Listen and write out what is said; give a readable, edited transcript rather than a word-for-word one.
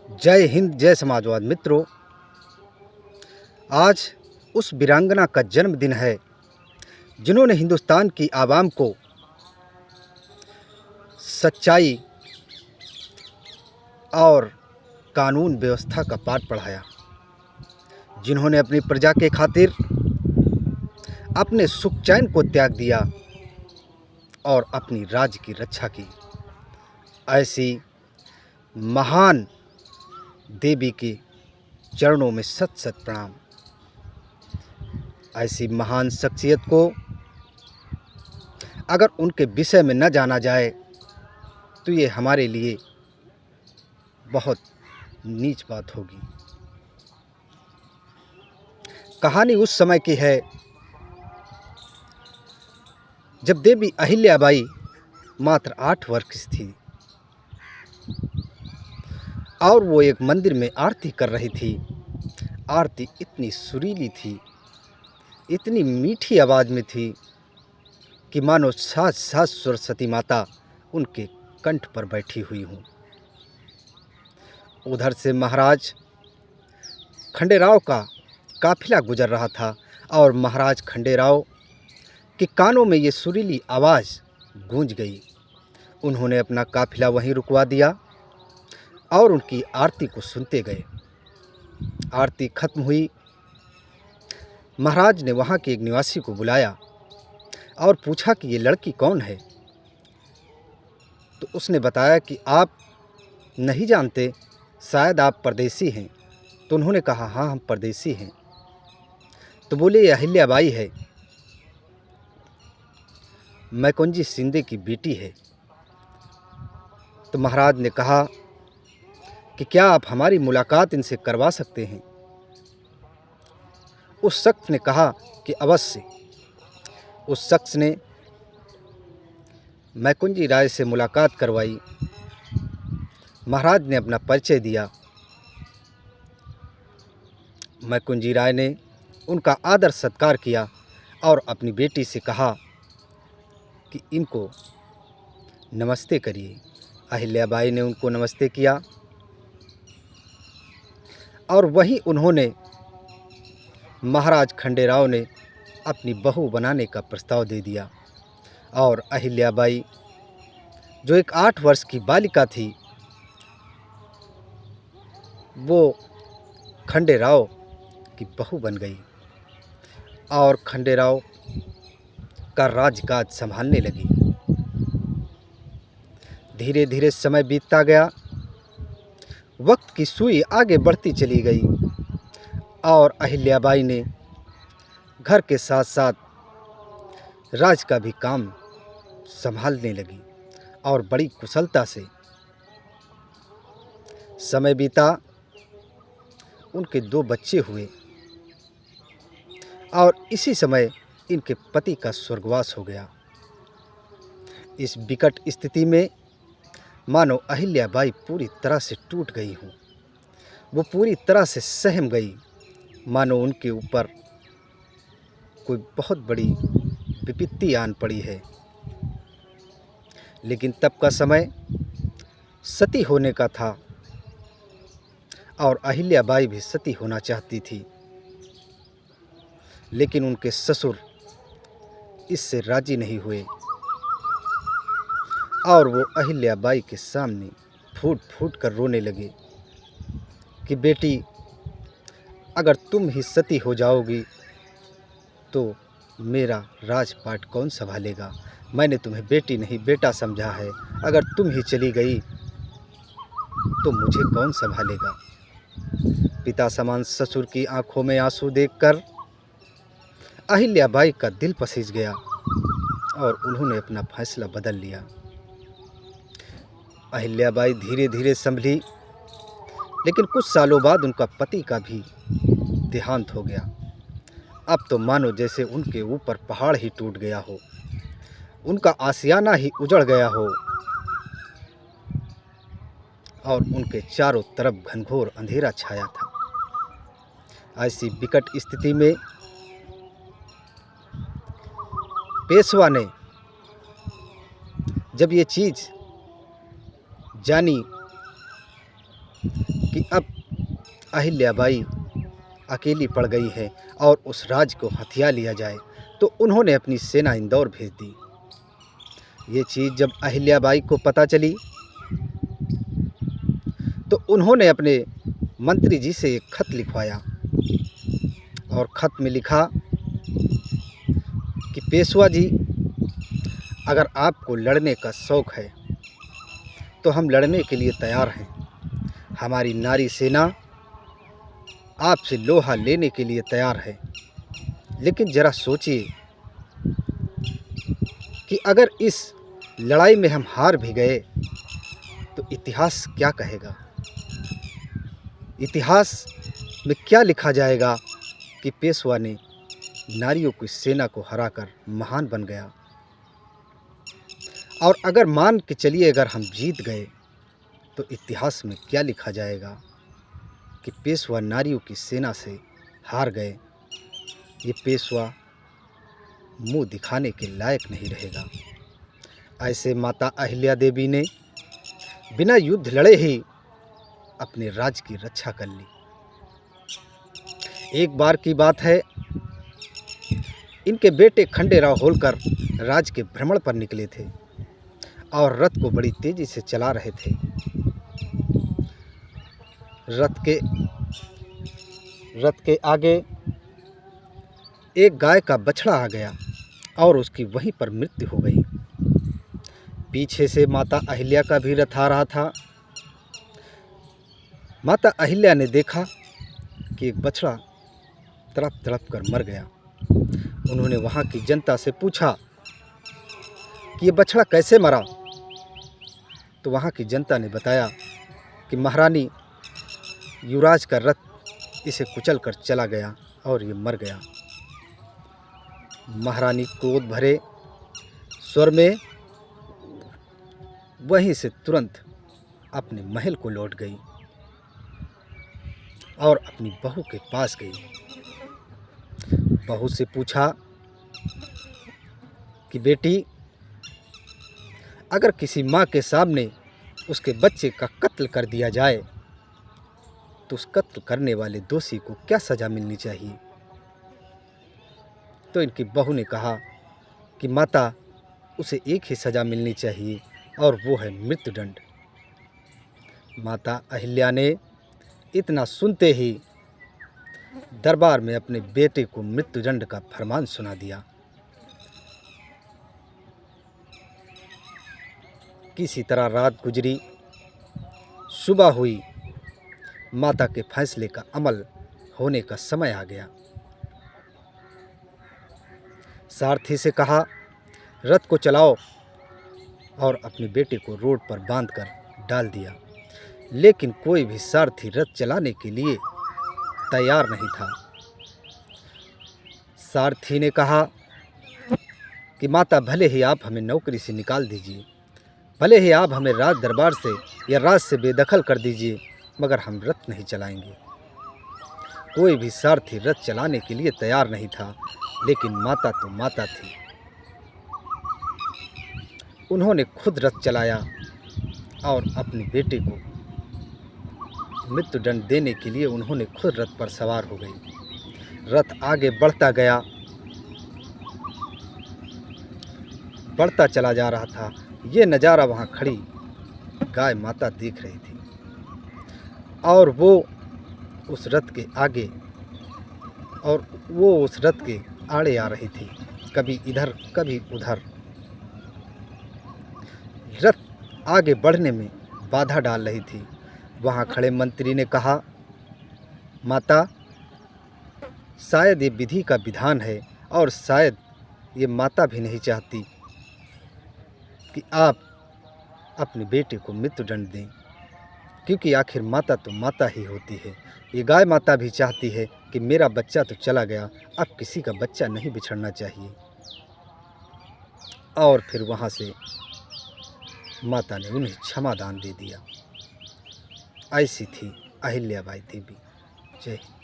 जय हिंद, जय समाजवाद। मित्रों, आज उस वीरांगना का जन्मदिन है जिन्होंने हिंदुस्तान की आवाम को सच्चाई और कानून व्यवस्था का पाठ पढ़ाया, जिन्होंने अपनी प्रजा के खातिर अपने सुख चैन को त्याग दिया और अपनी राज्य की रक्षा की। ऐसी महान देवी के चरणों में सत सत प्रणाम। ऐसी महान शख्सियत को अगर उनके विषय में न जाना जाए तो ये हमारे लिए बहुत नीच बात होगी। कहानी उस समय की है जब देवी अहिल्याबाई मात्र 8 वर्ष की थी और वो एक मंदिर में आरती कर रही थी। आरती इतनी सुरीली थी, इतनी मीठी आवाज़ में थी कि मानो साथ साथ सरस्वती माता उनके कंठ पर बैठी हुई हूँ। उधर से महाराज खंडेराव का काफिला गुजर रहा था और महाराज खंडेराव के कानों में ये सुरीली आवाज़ गूंज गई। उन्होंने अपना काफिला वहीं रुकवा दिया और उनकी आरती को सुनते गए। आरती खत्म हुई। महाराज ने वहाँ के एक निवासी को बुलाया और पूछा कि ये लड़की कौन है। तो उसने बताया कि आप नहीं जानते, शायद आप परदेसी हैं। तो उन्होंने कहा, हाँ, हम परदेसी हैं। तो बोले, ये अहिल्याबाई है, मैकुंजी शिंदे की बेटी है। तो महाराज ने कहा कि क्या आप हमारी मुलाकात इनसे करवा सकते हैं। उस शख्स ने कहा कि अवश्य। उस शख्स ने मैकुंजी राय से मुलाकात करवाई। महाराज ने अपना परिचय दिया। मैकुंजी राय ने उनका आदर सत्कार किया और अपनी बेटी से कहा कि इनको नमस्ते करिए। अहिल्याबाई ने उनको नमस्ते किया और वहीं उन्होंने महाराज खंडेराव ने अपनी बहू बनाने का प्रस्ताव दे दिया। और अहिल्याबाई, जो एक 8 वर्ष की बालिका थी, वो खंडेराव की बहू बन गई और खंडेराव का राजकाज संभालने लगी। धीरे धीरे समय बीतता गया। वक्त की सुई आगे बढ़ती चली गई और अहिल्याबाई ने घर के साथ साथ राज का भी काम संभालने लगी और बड़ी कुशलता से। समय बीता, उनके 2 बच्चे हुए और इसी समय इनके पति का स्वर्गवास हो गया। इस विकट स्थिति में मानो अहिल्याबाई पूरी तरह से टूट गई हूँ। वो पूरी तरह से सहम गई, मानो उनके ऊपर कोई बहुत बड़ी विपत्ति आन पड़ी है। लेकिन तब का समय सती होने का था और अहिल्याबाई भी सती होना चाहती थी, लेकिन उनके ससुर इससे राजी नहीं हुए और वो अहिल्याबाई के सामने फूट फूट कर रोने लगे कि बेटी, अगर तुम ही सती हो जाओगी तो मेरा राजपाट कौन संभालेगा। मैंने तुम्हें बेटी नहीं बेटा समझा है। अगर तुम ही चली गई तो मुझे कौन संभालेगा। पिता समान ससुर की आंखों में आंसू देखकर अहिल्याबाई का दिल पसीज गया और उन्होंने अपना फैसला बदल लिया। अहिल्याबाई धीरे धीरे संभली, लेकिन कुछ सालों बाद उनका पति का भी देहांत हो गया। अब तो मानो जैसे उनके ऊपर पहाड़ ही टूट गया हो, उनका आशियाना ही उजड़ गया हो और उनके चारों तरफ घनघोर अंधेरा छाया था। ऐसी विकट स्थिति में पेशवा ने जब ये चीज़ जानी कि अब अहिल्याबाई अकेली पड़ गई है और उस राज को हथिया लिया जाए, तो उन्होंने अपनी सेना इंदौर भेज दी। ये चीज़ जब अहिल्याबाई को पता चली तो उन्होंने अपने मंत्री जी से एक खत लिखवाया और खत में लिखा कि पेशवा जी, अगर आपको लड़ने का शौक़ है तो हम लड़ने के लिए तैयार हैं। हमारी नारी सेना आपसे लोहा लेने के लिए तैयार है, लेकिन ज़रा सोचिए कि अगर इस लड़ाई में हम हार भी गए तो इतिहास क्या कहेगा? इतिहास में क्या लिखा जाएगा कि पेशवा ने नारियों की सेना को हराकर महान बन गया? और अगर मान के चलिए अगर हम जीत गए तो इतिहास में क्या लिखा जाएगा कि पेशवा नारियों की सेना से हार गए? ये पेशवा मुंह दिखाने के लायक नहीं रहेगा। ऐसे माता अहिल्या देवी ने बिना युद्ध लड़े ही अपने राज्य की रक्षा कर ली। एक बार की बात है, इनके बेटे खंडेराव होलकर राज्य के भ्रमण पर निकले थे और रथ को बड़ी तेजी से चला रहे थे। रथ के आगे एक गाय का बछड़ा आ गया और उसकी वहीं पर मृत्यु हो गई। पीछे से माता अहिल्या का भी रथ आ रहा था। माता अहिल्या ने देखा कि एक बछड़ा तड़प तड़प कर मर गया। उन्होंने वहाँ की जनता से पूछा कि ये बछड़ा कैसे मरा? तो वहाँ की जनता ने बताया कि महारानी, युवराज का रथ इसे कुचल कर चला गया और ये मर गया। महारानी क्रोध भरे स्वर में वहीं से तुरंत अपने महल को लौट गई और अपनी बहू के पास गई। बहू से पूछा कि बेटी, अगर किसी माँ के सामने उसके बच्चे का कत्ल कर दिया जाए तो उस कत्ल करने वाले दोषी को क्या सज़ा मिलनी चाहिए? तो इनकी बहू ने कहा कि माता, उसे एक ही सज़ा मिलनी चाहिए और वो है मृत्युदंड। माता अहिल्या ने इतना सुनते ही दरबार में अपने बेटे को मृत्युदंड का फरमान सुना दिया। किसी तरह रात गुजरी, सुबह हुई, माता के फैसले का अमल होने का समय आ गया। सारथी से कहा, रथ को चलाओ, और अपने बेटे को रोड पर बांधकर डाल दिया। लेकिन कोई भी सारथी रथ चलाने के लिए तैयार नहीं था। सारथी ने कहा कि माता, भले ही आप हमें नौकरी से निकाल दीजिए, भले ही आप हमें राज दरबार से या राज से बेदखल कर दीजिए, मगर हम रथ नहीं चलाएंगे। कोई भी सारथी रथ चलाने के लिए तैयार नहीं था, लेकिन माता तो माता थी। उन्होंने खुद रथ चलाया और अपने बेटे को मृत्युदंड देने के लिए उन्होंने खुद रथ पर सवार हो गई। रथ आगे बढ़ता गया, बढ़ता चला जा रहा था। ये नज़ारा वहाँ खड़ी गाय माता देख रही थी और वो उस रथ के आगे और वो उस रथ के आड़े आ रही थी, कभी इधर कभी उधर। रथ आगे बढ़ने में बाधा डाल रही थी। वहाँ खड़े मंत्री ने कहा, माता, शायद ये विधि का विधान है और शायद ये माता भी नहीं चाहती कि आप अपने बेटे को मृत्युदंड दें, क्योंकि आखिर माता तो माता ही होती है। ये गाय माता भी चाहती है कि मेरा बच्चा तो चला गया, अब किसी का बच्चा नहीं बिछड़ना चाहिए। और फिर वहाँ से माता ने उन्हें क्षमादान दे दिया। ऐसी थी अहिल्याबाई देवी। जय हिंद।